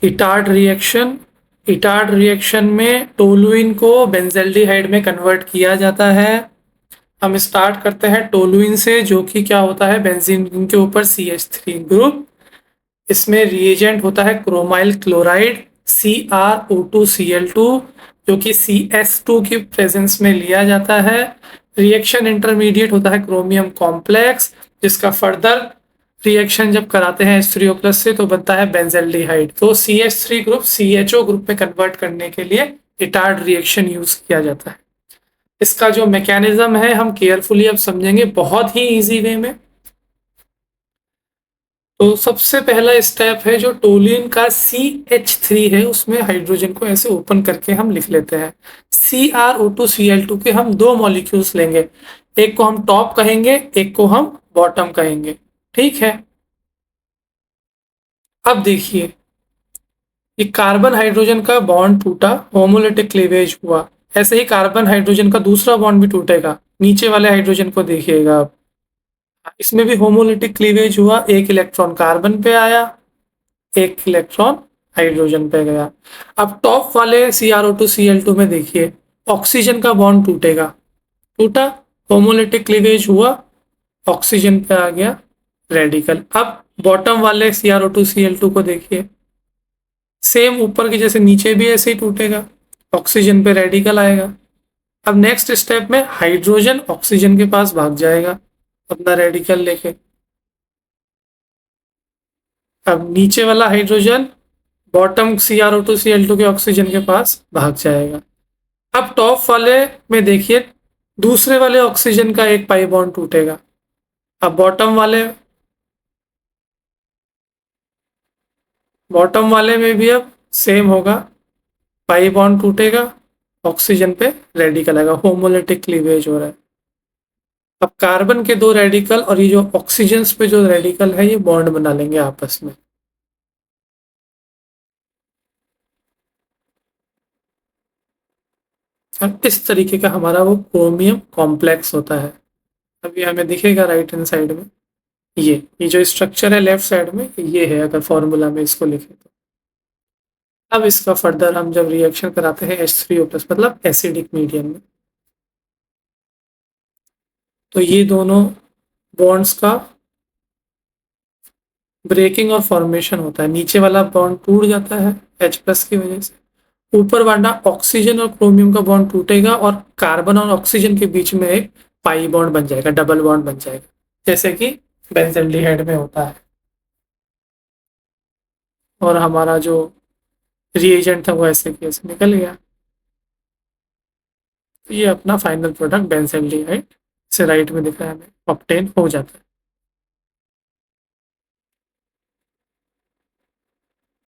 Etard reaction में toluene को benzaldehyde में कन्वर्ट किया जाता है। हम स्टार्ट करते हैं टोलुइन से, जो कि क्या होता है, बेंजीन के ऊपर CH3 ग्रुप। इसमें रिएजेंट होता है क्रोमाइल क्लोराइड CrO2Cl2, जो कि CS2 की प्रेजेंस में लिया जाता है। रिएक्शन इंटरमीडिएट होता है क्रोमियम कॉम्प्लेक्स, जिसका फर्दर रिएक्शन जब कराते हैं H3O+ से तो बनता है बेंजल्डिहाइड। तो CH3 ग्रुप CHO ग्रुप में कन्वर्ट करने के लिए इटार्ड रिएक्शन यूज किया जाता है। इसका जो मैकेनिज्म है हम केयरफुली अब समझेंगे, बहुत ही इजी वे में। तो सबसे पहला स्टेप है जो टोलिन का CH3 है, उसमें हाइड्रोजन को ऐसे ओपन करके हम लिख लेते हैं। CrO2Cl2 के हम दो मॉलिक्यूल्स लेंगे, एक को हम टॉप कहेंगे, एक को हम बॉटम कहेंगे। ठीक है, अब देखिए, ये कार्बन हाइड्रोजन का बॉन्ड टूटा, होमोलिटिक क्लीवेज हुआ। ऐसे ही कार्बन हाइड्रोजन का दूसरा बॉन्ड भी टूटेगा, नीचे वाले हाइड्रोजन को देखिएगा आप, इसमें भी होमोलिटिक क्लीवेज हुआ, एक इलेक्ट्रॉन कार्बन पे आया, एक इलेक्ट्रॉन हाइड्रोजन पे गया। अब टॉप वाले CrO2Cl2 में देखिए, ऑक्सीजन का बॉन्ड टूटेगा, टूटा, होमोलिटिक क्लीवेज हुआ, ऑक्सीजन पे आ गया रेडिकल। अब बॉटम वाले CrO2Cl2 को देखिए, सेम ऊपर के जैसे नीचे भी ऐसे ही टूटेगा, ऑक्सीजन पे रेडिकल आएगा। अब नेक्स्ट स्टेप में हाइड्रोजन ऑक्सीजन के पास भाग जाएगा अपना रेडिकल लेके। अब नीचे वाला हाइड्रोजन बॉटम CrO2Cl2 के ऑक्सीजन के पास भाग जाएगा। अब टॉप वाले में देखिए, दूसरे वाले ऑक्सीजन का एक पाई बॉन्ड टूटेगा। अब बॉटम वाले में भी अब सेम होगा, पाई बॉन्ड टूटेगा, ऑक्सीजन पे रेडिकल आएगा, होमोलिटिक क्लीवेज हो रहा है। अब कार्बन के दो रेडिकल और ये जो ऑक्सीजन पे जो रेडिकल है, ये बॉन्ड बना लेंगे आपस में। और इस तरीके का हमारा वो क्रोमियम कॉम्प्लेक्स होता है। अभी हमें दिखेगा राइट हैंड साइड में, ये जो स्ट्रक्चर है लेफ्ट साइड में, ये है अगर फॉर्मूला में इसको लिखें तो। अब इसका फर्दर हम जब रिएक्शन कराते हैं H3O+, मतलब एसिडिक मीडियम में, तो ये दोनों बॉन्ड्स का ब्रेकिंग और फॉर्मेशन होता है। नीचे वाला बॉन्ड टूट जाता है H+ की वजह से, ऊपर वाला ऑक्सीजन और क्रोमियम का बॉन्ड टूटेगा और कार्बन और ऑक्सीजन के बीच में एक पाई बॉन्ड बन जाएगा, डबल बॉन्ड बन जाएगा, जैसे कि बेंजल्डिहाइड में होता है। और हमारा जो रिएजेंट था वो ऐसे कैसे निकल गया। तो ये अपना फाइनल प्रोडक्ट बेंजल्डिहाइड से राइट में दिख रहा है हमें, ऑब्टेन हो जाता है।